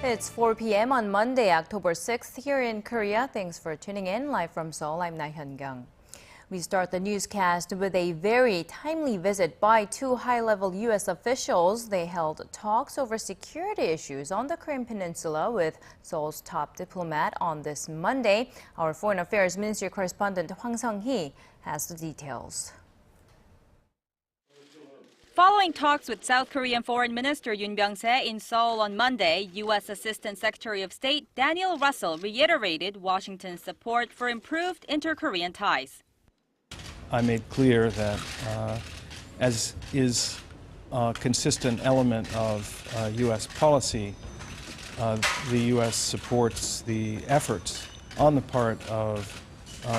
It's 4 p.m. on Monday, October 6th here in Korea. Thanks for tuning in. Live from Seoul, I'm Laah Hyun-kyung. We start the newscast with a very timely visit by two high-level U.S. officials. They held talks over security issues on the Korean Peninsula with Seoul's top diplomat on this Monday. Our Foreign Affairs Ministry correspondent Hwang Sung-hee has the details. Following talks with South Korean Foreign Minister Byung-se in Seoul on Monday, U.S. Assistant Secretary of State Daniel Russel reiterated Washington's support for improved inter-Korean ties. I made clear that, as is a consistent element of U.S. policy, the U.S. supports the efforts on the part of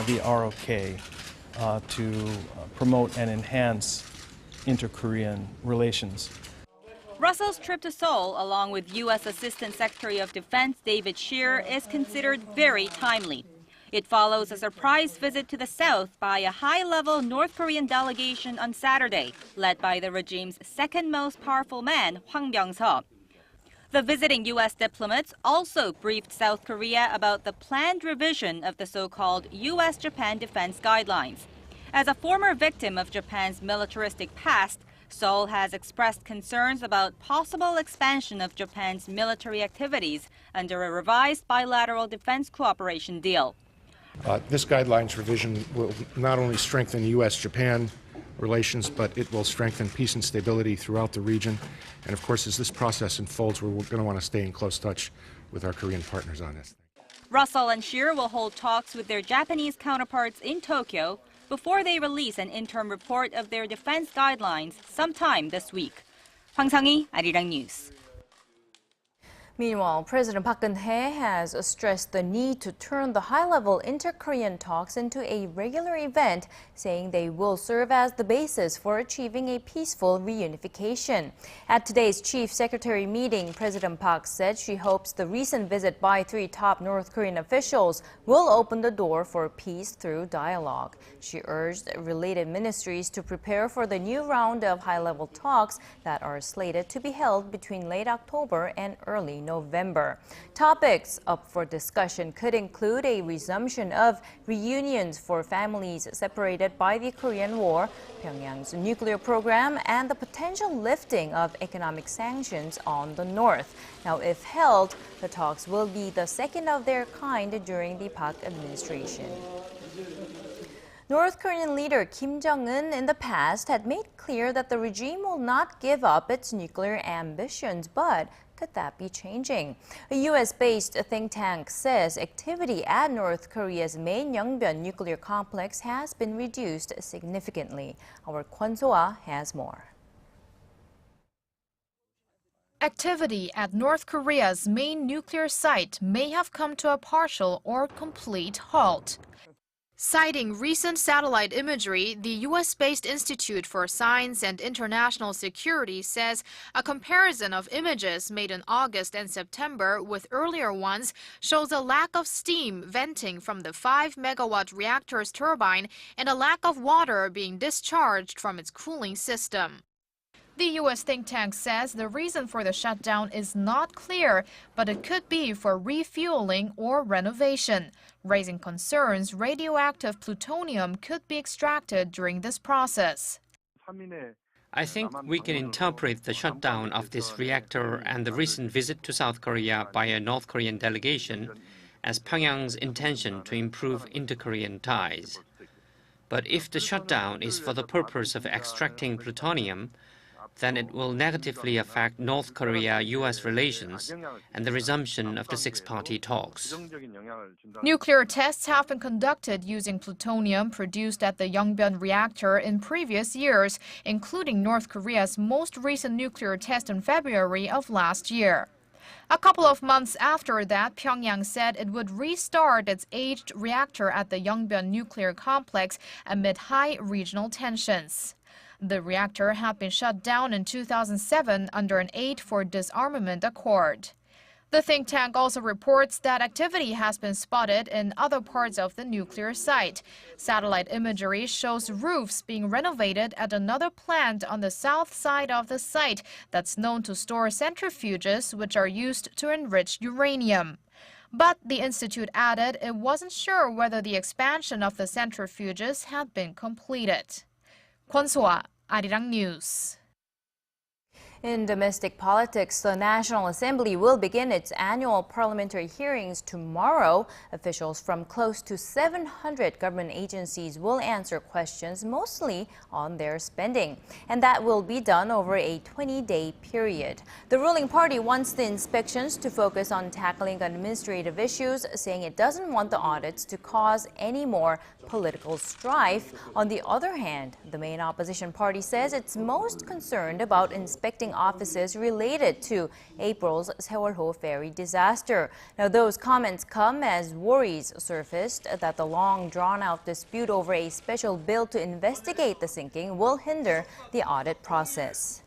the ROK to promote and enhance inter-Korean relations. Russell's trip to Seoul, along with U.S. Assistant Secretary of Defense David Shear, is considered very timely. It follows a surprise visit to the South by a high-level North Korean delegation on Saturday, led by the regime's second most powerful man, Byung-se. The visiting U.S. diplomats also briefed South Korea about the planned revision of the so-called U.S.-Japan Defense Guidelines. As a former victim of Japan's militaristic past, Seoul has expressed concerns about possible expansion of Japan's military activities under a revised bilateral defense cooperation deal. This guidelines revision will not only strengthen U.S.-Japan relations, but it will strengthen peace and stability throughout the region. And of course, as this process unfolds, we're going to want to stay in close touch with our Korean partners on this. Russell and Shear will hold talks with their Japanese counterparts in Tokyo before they release an interim report of their defense guidelines sometime this week. Hwang Sung-hee, ARIRANG News. Meanwhile, President Park Geun-hye has stressed the need to turn the high-level inter-Korean talks into a regular event, saying they will serve as the basis for achieving a peaceful reunification. At today's Chief Secretary meeting, President Park said she hopes the recent visit by three top North Korean officials will open the door for peace through dialogue. She urged related ministries to prepare for the new round of high-level talks that are slated to be held between late October and early November. Topics up for discussion could include a resumption of reunions for families separated by the Korean War, Pyongyang's nuclear program, and the potential lifting of economic sanctions on the North. Now, if held, the talks will be the second of their kind during the Park administration. North Korean leader Kim Jong-un in the past had made clear that the regime will not give up its nuclear ambitions, but could that be changing? A U.S.-based think tank says activity at North Korea's main Yongbyon nuclear complex has been reduced significantly. Our Kwon So-ah has more. Activity at North Korea's main nuclear site may have come to a partial or complete halt. Citing recent satellite imagery, the U.S.-based Institute for Science and International Security says a comparison of images made in August and September with earlier ones shows a lack of steam venting from the 5-megawatt reactor's turbine and a lack of water being discharged from its cooling system. The U.S. think tank says the reason for the shutdown is not clear, but it could be for refueling or renovation, raising concerns radioactive plutonium could be extracted during this process. I think we can interpret the shutdown of this reactor and the recent visit to South Korea by a North Korean delegation as Pyongyang's intention to improve inter-Korean ties. But if the shutdown is for the purpose of extracting plutonium, then it will negatively affect North Korea-U.S. relations and the resumption of the six-party talks. Nuclear tests have been conducted using plutonium produced at the Yongbyon reactor in previous years, including North Korea's most recent nuclear test in February of last year. A couple of months after that, Pyongyang said it would restart its aged reactor at the Yongbyon nuclear complex amid high regional tensions. The reactor had been shut down in 2007 under an Aid for Disarmament Accord. The think tank also reports that activity has been spotted in other parts of the nuclear site. Satellite imagery shows roofs being renovated at another plant on the south side of the site that's known to store centrifuges which are used to enrich uranium. But the institute added it wasn't sure whether the expansion of the centrifuges had been completed. Kwon So-ah, ARIRANG News. In domestic politics, the National Assembly will begin its annual parliamentary hearings tomorrow. Officials from close to 700 government agencies will answer questions mostly on their spending. And that will be done over a 20-day period. The ruling party wants the inspections to focus on tackling administrative issues, saying it doesn't want the audits to cause any more political strife. On the other hand, the main opposition party says it's most concerned about inspecting offices related to April's Seoul ferry disaster. Now, those comments come as worries surfaced that the long drawn-out dispute over a special bill to investigate the sinking will hinder the audit process.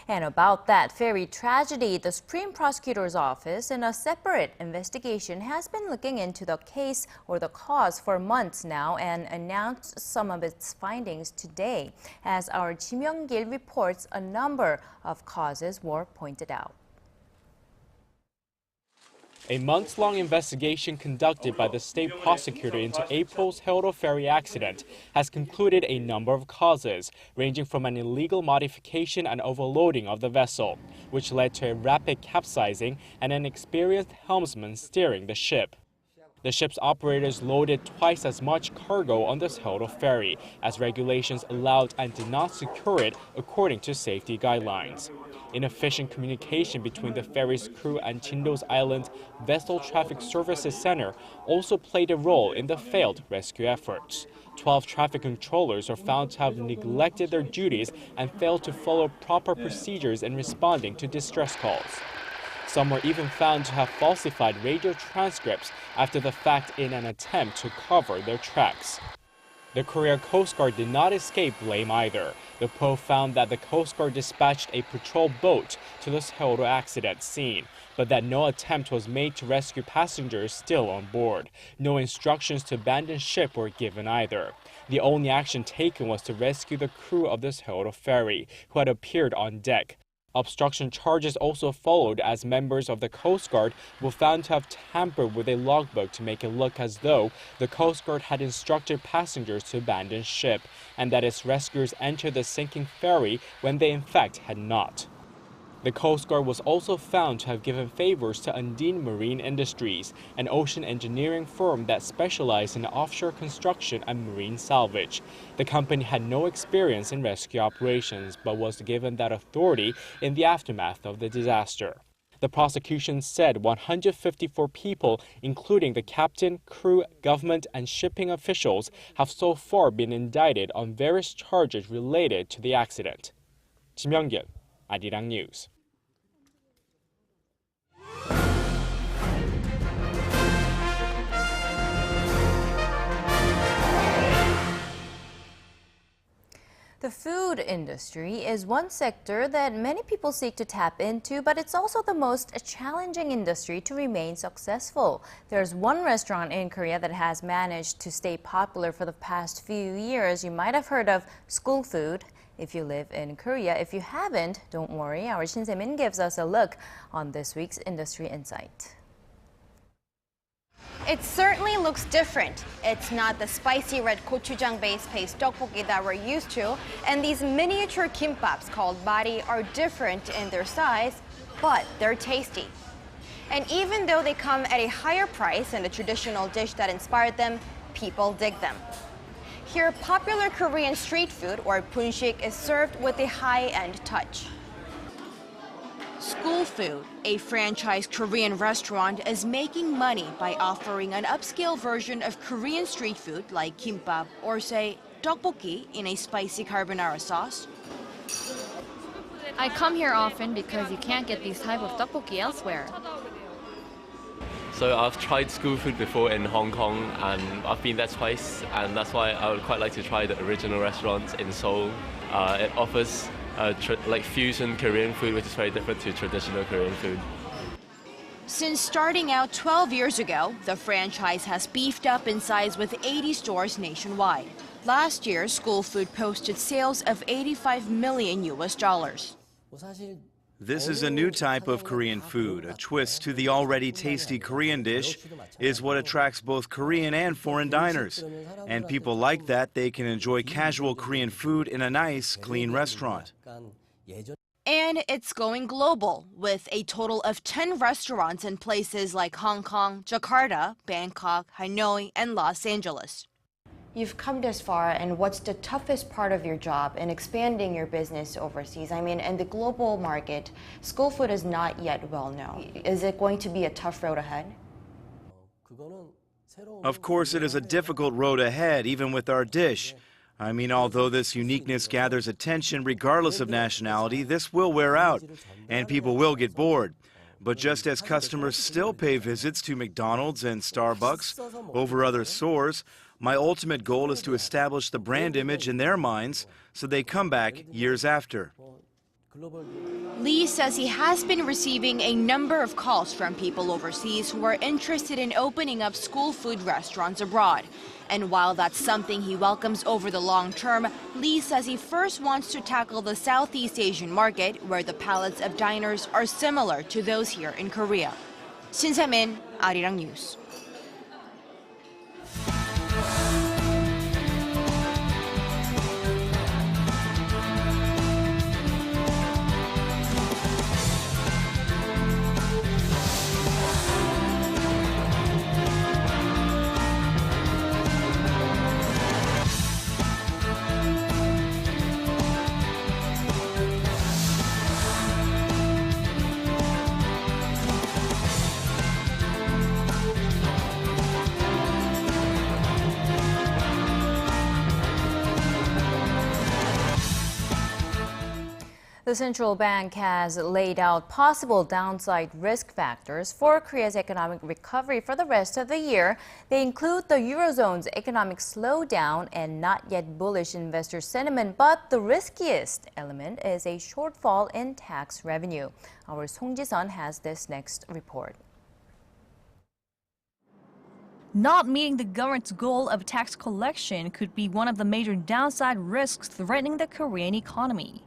And about that ferry tragedy, the Supreme Prosecutor's Office, in a separate investigation, has been looking into the case or the cause for months now and announced some of its findings today. As our Kim Young-gil reports, a number of causes were pointed out. A months-long investigation conducted by the state prosecutor into April's Seoul ferry accident has concluded a number of causes, ranging from an illegal modification and overloading of the vessel, which led to a rapid capsizing and an experienced helmsman steering the ship. The ship's operators loaded twice as much cargo on the Seoul ferry, as regulations allowed and did not secure it according to safety guidelines. Inefficient communication between the ferry's crew and Chindo's Island Vessel Traffic Services Center also played a role in the failed rescue efforts. 12 traffic controllers are found to have neglected their duties and failed to follow proper procedures in responding to distress calls. Some were even found to have falsified radio transcripts after the fact in an attempt to cover their tracks. The Korea Coast Guard did not escape blame either. The probe found that the Coast Guard dispatched a patrol boat to the Seoul accident scene, but that no attempt was made to rescue passengers still on board. No instructions to abandon ship were given either. The only action taken was to rescue the crew of the Seoul ferry, who had appeared on deck. Obstruction charges also followed as members of the Coast Guard were found to have tampered with a logbook to make it look as though the Coast Guard had instructed passengers to abandon ship and that its rescuers entered the sinking ferry when they in fact had not. The Coast Guard was also found to have given favors to Undine Marine Industries, an ocean engineering firm that specialized in offshore construction and marine salvage. The company had no experience in rescue operations, but was given that authority in the aftermath of the disaster. The prosecution said 154 people, including the captain, crew, government, and shipping officials, have so far been indicted on various charges related to the accident. Kim Young-gil, ARIRANG News. The food industry is one sector that many people seek to tap into, but it's also the most challenging industry to remain successful. There's one restaurant in Korea that has managed to stay popular for the past few years. You might have heard of school food if you live in Korea. If you haven't, don't worry. Our Shin Se-min gives us a look on this week's Industry Insight. It certainly looks different. It's not the spicy red gochujang-based paste tteokbokki that we're used to, and these miniature kimbaps called bari are different in their size, but they're tasty. And even though they come at a higher price than the traditional dish that inspired them, people dig them. Here, popular Korean street food, or punshik, is served with a high-end touch. School Food, a franchise Korean restaurant, is making money by offering an upscale version of Korean street food like kimbap or, say, tteokbokki in a spicy carbonara sauce. I come here often because you can't get these type of tteokbokki elsewhere. So I've tried school food before in Hong Kong and I've been there twice, and that's why I would quite like to try the original restaurant in Seoul. It offers like fusion Korean food, which is very different to traditional Korean food. Since starting out 12 years ago, the franchise has beefed up in size with 80 stores nationwide. Last year, school food posted sales of $85 million. This is a new type of Korean food. A twist to the already tasty Korean dish is what attracts both Korean and foreign diners. And people like that they can enjoy casual Korean food in a nice, clean restaurant. And it's going global, with a total of 10 restaurants in places like Hong Kong, Jakarta, Bangkok, Hanoi, and Los Angeles. You've come this far, and what's the toughest part of your job in expanding your business overseas? I mean, in the global market, school food is not yet well known. Is it going to be a tough road ahead? Of course, it is a difficult road ahead, even with our dish. I mean, although this uniqueness gathers attention regardless of nationality, this will wear out, and people will get bored. But just as customers still pay visits to McDonald's and Starbucks over other stores, my ultimate goal is to establish the brand image in their minds so they come back years after. Lee says he has been receiving a number of calls from people overseas who are interested in opening up school food restaurants abroad. And while that's something he welcomes over the long term, Lee says he first wants to tackle the Southeast Asian market, where the palates of diners are similar to those here in Korea. Shin Se-min, ARIRANG News. The central bank has laid out possible downside risk factors for Korea's economic recovery for the rest of the year. They include the Eurozone's economic slowdown and not yet bullish investor sentiment, but the riskiest element is a shortfall in tax revenue. Our Song Ji-sun has this next report. Not meeting the government's goal of tax collection could be one of the major downside risks threatening the Korean economy.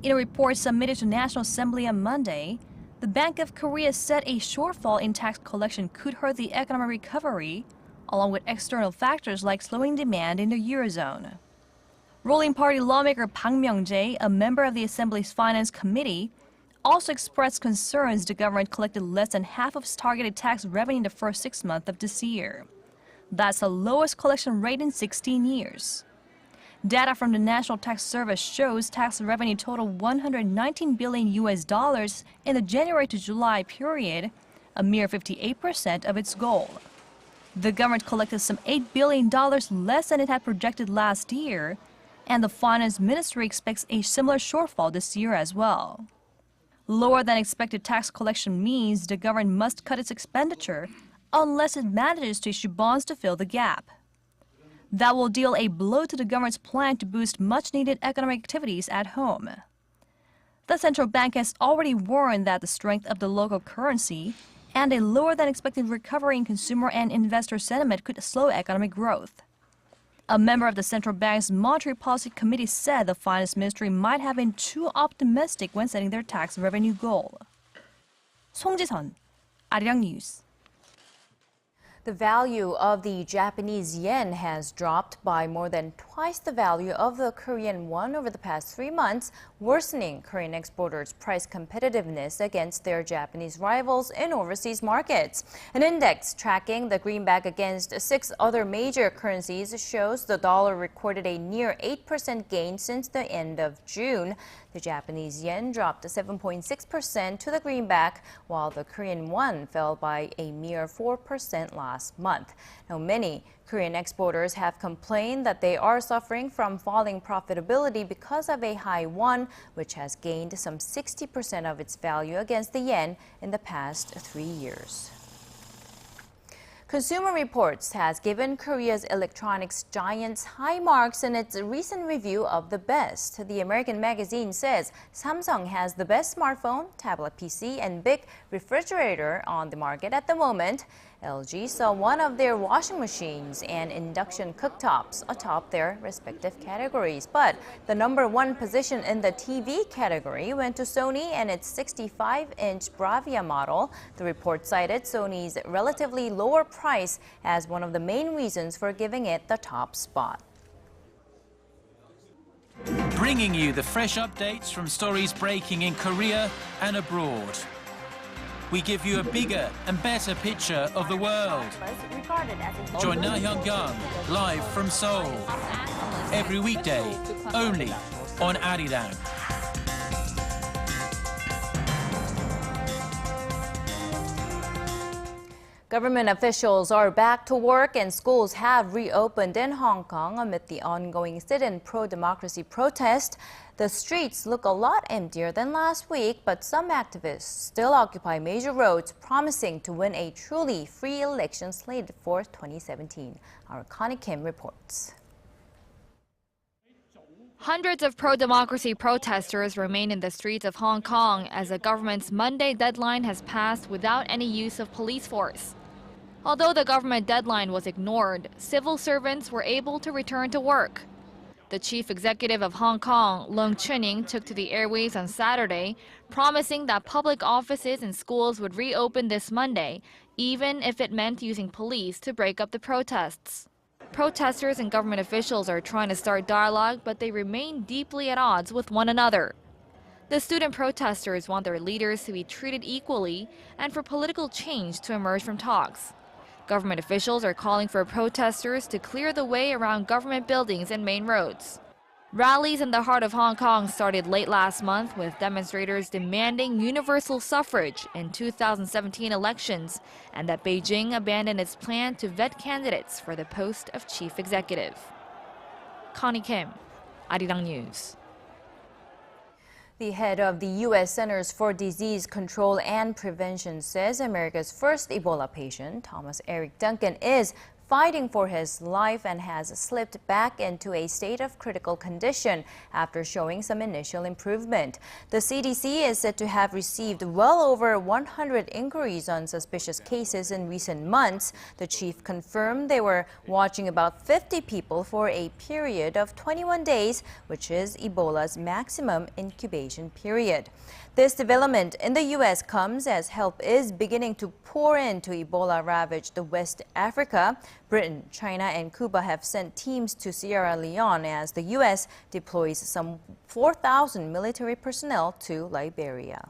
In a report submitted to National Assembly on Monday, the Bank of Korea said a shortfall in tax collection could hurt the economic recovery, along with external factors like slowing demand in the Eurozone. Ruling party lawmaker Byung-se, a member of the Assembly's Finance Committee, also expressed concerns the government collected less than half of its targeted tax revenue in the first 6 months of this year. That's the lowest collection rate in 16 years. Data from the National Tax Service shows tax revenue totaled $119 billion in the January to July period, a mere 58% of its goal. The government collected some $8 billion less than it had projected last year, and the Finance Ministry expects a similar shortfall this year as well. Lower than expected tax collection means the government must cut its expenditure unless it manages to issue bonds to fill the gap. That will deal a blow to the government's plan to boost much-needed economic activities at home. The central bank has already warned that the strength of the local currency and a lower-than-expected recovery in consumer and investor sentiment could slow economic growth. A member of the central bank's Monetary Policy Committee said the Finance Ministry might have been too optimistic when setting their tax revenue goal. Song Ji-sun, ARIRANG News. The value of the Japanese yen has dropped by more than twice the value of the Korean won over the past 3 months, worsening Korean exporters' price competitiveness against their Japanese rivals in overseas markets. An index tracking the greenback against 6 other major currencies shows the dollar recorded a near 8% gain since the end of June. The Japanese yen dropped 7.6% to the greenback, while the Korean won fell by a mere 4% last month. Now, many Korean exporters have complained that they are suffering from falling profitability because of a high won, which has gained some 60% of its value against the yen in the past 3 years. Consumer Reports has given Korea's electronics giants high marks in its recent review of the best. The American magazine says Samsung has the best smartphone, tablet PC, and big refrigerator on the market at the moment. LG saw one of their washing machines and induction cooktops atop their respective categories. But the #1 position in the TV category went to Sony and its 65-inch Bravia model. The report cited Sony's relatively lower price as one of the main reasons for giving it the top spot. Bringing you the fresh updates from stories breaking in Korea and abroad. We give you a bigger and better picture of the world. Join Laah Hyun-kyung live from Seoul. Every weekday, only on ARIRANG. Government officials are back to work and schools have reopened in Hong Kong amid the ongoing sit-in pro-democracy protest. The streets look a lot emptier than last week, but some activists still occupy major roads, promising to win a truly free election slated for 2017. Our Connie Kim reports. Hundreds of pro-democracy protesters remain in the streets of Hong Kong as the government's Monday deadline has passed without any use of police force. Although the government deadline was ignored, civil servants were able to return to work. The chief executive of Hong Kong, Leung Chun-ying, took to the airwaves on Saturday, promising that public offices and schools would reopen this Monday, even if it meant using police to break up the protests. Protesters and government officials are trying to start dialogue, but they remain deeply at odds with one another. The student protesters want their leaders to be treated equally and for political change to emerge from talks. Government officials are calling for protesters to clear the way around government buildings and main roads. Rallies in the heart of Hong Kong started late last month with demonstrators demanding universal suffrage in 2017 elections and that Beijing abandon its plan to vet candidates for the post of chief executive. Connie Kim, ARIRANG News. The head of the U.S. Centers for Disease Control and Prevention says America's first Ebola patient, Thomas Eric Duncan, is fighting for his life and has slipped back into a state of critical condition after showing some initial improvement. The CDC is said to have received well over 100 inquiries on suspicious cases in recent months. The chief confirmed they were watching about 50 people for a period of 21 days, which is Ebola's maximum incubation period. This development in the U.S. comes as help is beginning to pour into Ebola-ravaged West Africa. Britain, China, and Cuba have sent teams to Sierra Leone as the U.S. deploys some 4,000 military personnel to Liberia.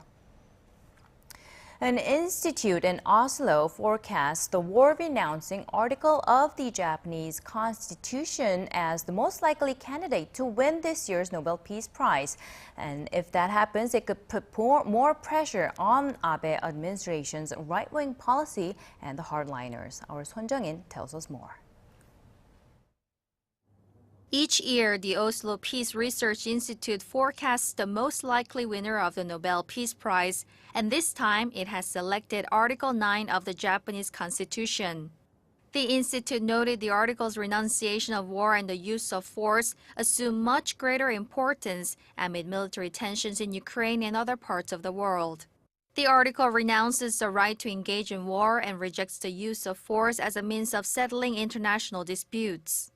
An institute in Oslo forecasts the war-renouncing article of the Japanese Constitution as the most likely candidate to win this year's Nobel Peace Prize. And if that happens, it could put more pressure on Abe administration's right-wing policy and the hardliners. Our Son Jung-in tells us more. Each year, the Oslo Peace Research Institute forecasts the most likely winner of the Nobel Peace Prize, and this time it has selected Article 9 of the Japanese Constitution. The institute noted the article's renunciation of war and the use of force assume much greater importance amid military tensions in Ukraine and other parts of the world. The article renounces the right to engage in war and rejects the use of force as a means of settling international disputes.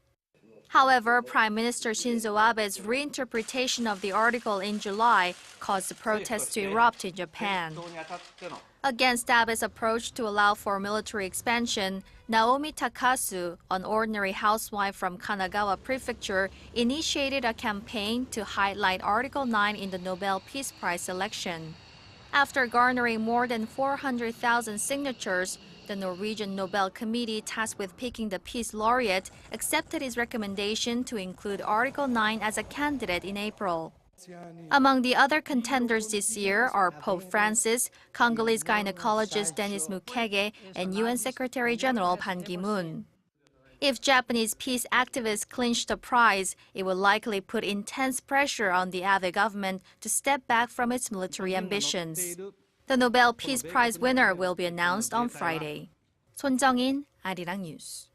However, Prime Minister Shinzo Abe's reinterpretation of the article in July caused the protests to erupt in Japan. Against Abe's approach to allow for military expansion, Naomi Takasu, an ordinary housewife from Kanagawa Prefecture, initiated a campaign to highlight Article 9 in the Nobel Peace Prize election. After garnering more than 400,000 signatures, the Norwegian Nobel Committee tasked with picking the peace laureate accepted his recommendation to include Article 9 as a candidate in April. Among the other contenders this year are Pope Francis, Congolese gynecologist Denis Mukwege, and UN Secretary General Ban Ki-moon. If Japanese peace activists clinch the prize, it will likely put intense pressure on the Abe government to step back from its military ambitions. The Nobel Peace Prize winner will be announced on Friday. Son Jung-in, ARIRANG News.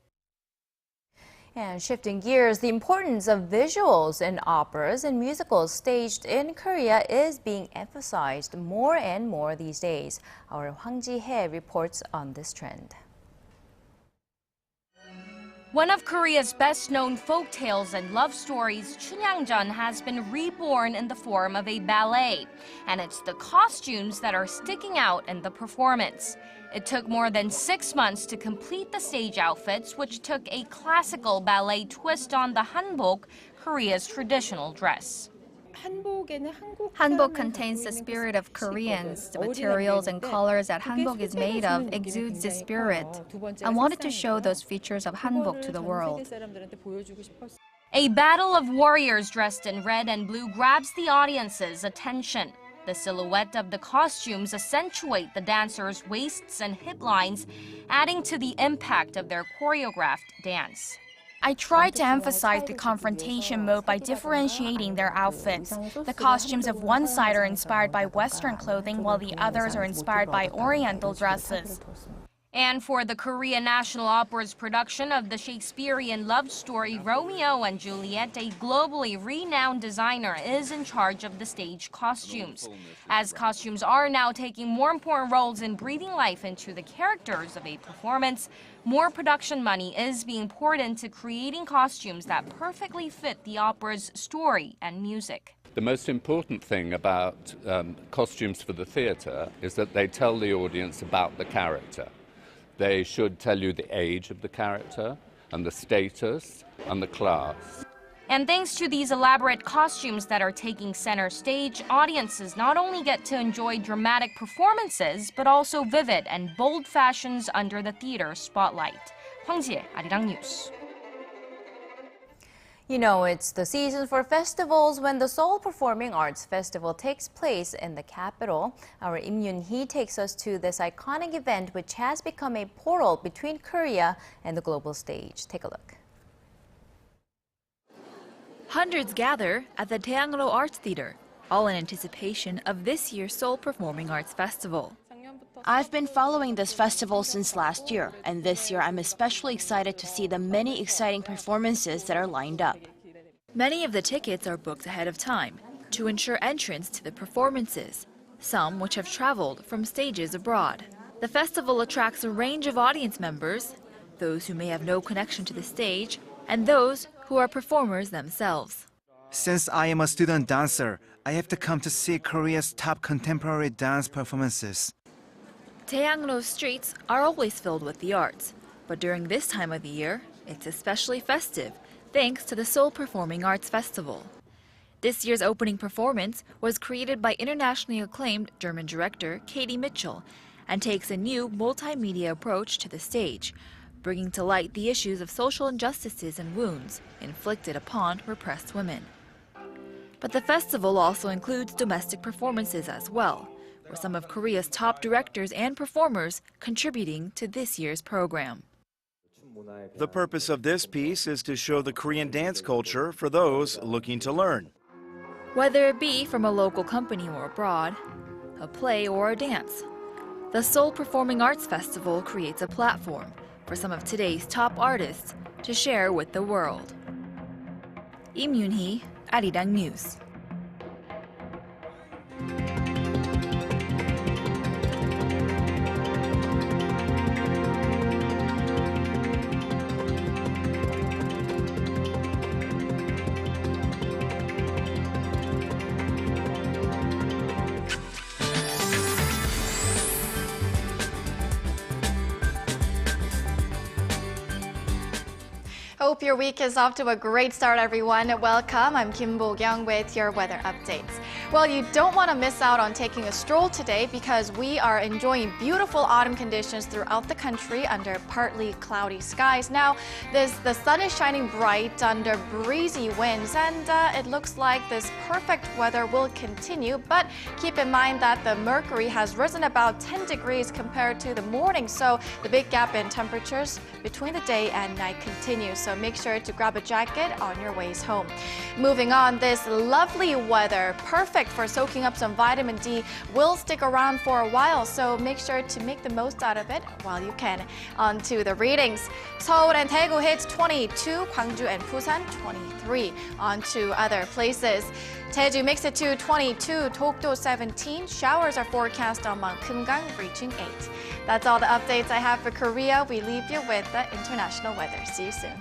And shifting gears, the importance of visuals in operas and musicals staged in Korea is being emphasized more and more these days. Our Hwang Sung-hee reports on this trend. One of Korea's best-known folk tales and love stories, Chunhyangjeon, has been reborn in the form of a ballet. And it's the costumes that are sticking out in the performance. It took more than 6 months to complete the stage outfits, which took a classical ballet twist on the hanbok, Korea's traditional dress. Hanbok contains the spirit of Koreans. The materials and colors that hanbok is made of exudes this spirit. I wanted to show those features of hanbok to the world. A battle of warriors dressed in red and blue grabs the audience's attention. The silhouette of the costumes accentuate the dancers' waists and hip lines, adding to the impact of their choreographed dance. I tried to emphasize the confrontation mode by differentiating their outfits. The costumes of one side are inspired by Western clothing, while the others are inspired by Oriental dresses. And for the Korean National Opera's production of the Shakespearean love story Romeo and Juliet, a globally renowned designer is in charge of the stage costumes. As costumes are now taking more important roles in breathing life into the characters of a performance, more production money is being poured into creating costumes that perfectly fit the opera's story and music. The most important thing about costumes for the theatre is that they tell the audience about the character. They should tell you the age of the character and the status and the class. And thanks to these elaborate costumes that are taking center stage, audiences not only get to enjoy dramatic performances, but also vivid and bold fashions under the theater's spotlight. Hwang Sung-hee, ARIRANG News. You know, it's the season for festivals when the Seoul Performing Arts Festival takes place in the capital. Our Im Yoon-hee takes us to this iconic event, which has become a portal between Korea and the global stage. Take a look. Hundreds gather at the Daeangro Arts Theater, all in anticipation of this year's Seoul Performing Arts Festival. I've been following this festival since last year, and this year I'm especially excited to see the many exciting performances that are lined up. Many of the tickets are booked ahead of time to ensure entrance to the performances, some which have traveled from stages abroad. The festival attracts a range of audience members, those who may have no connection to the stage, and those who are performers themselves. Since I am a student dancer, I have to come to see Korea's top contemporary dance performances. Daeangro streets are always filled with the arts, but during this time of the year, it's especially festive thanks to the Seoul Performing Arts Festival. This year's opening performance was created by internationally acclaimed German director Katie Mitchell and takes a new multimedia approach to the stage, bringing to light the issues of social injustices and wounds inflicted upon repressed women. But the festival also includes domestic performances as well, with some of Korea's top directors and performers contributing to this year's program. The purpose of this piece is to show the Korean dance culture for those looking to learn. Whether it be from a local company or abroad, a play or a dance, the Seoul Performing Arts Festival creates a platform for some of today's top artists to share with the world. Im Yoon-hee, ARIRANG News. Hope your week is off to a great start, everyone. Welcome. I'm Kim Bo-kyung with your weather updates. Well, you don't want to miss out on taking a stroll today because we are enjoying beautiful autumn conditions throughout the country under partly cloudy skies. Now, the sun is shining bright under breezy winds, and it looks like this perfect weather will continue. But keep in mind that the mercury has risen about 10 degrees compared to the morning, so the big gap in temperatures between the day and night continues. So make sure to grab a jacket on your ways home. Moving on, this lovely weather, perfect perfect for soaking up some vitamin D, will stick around for a while, so make sure to make the most out of it while you can. On to the readings. Seoul and Daegu hit 22, Gwangju and Busan 23. On to other places. Jeju makes it to 22, Dokdo 17. Showers are forecast on Mount Kumgang, reaching 8. That's all the updates I have for Korea. We leave you with the international weather. See you soon.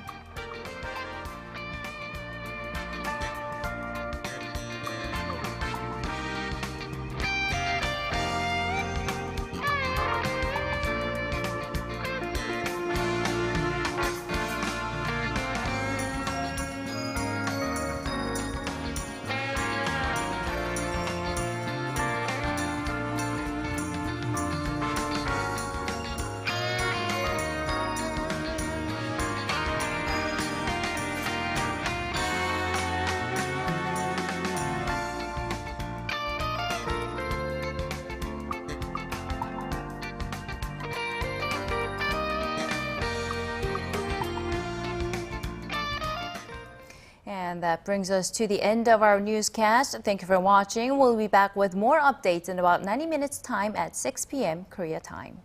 And that brings us to the end of our newscast. Thank you for watching. We'll be back with more updates in about 90 minutes time at 6 p.m. Korea time.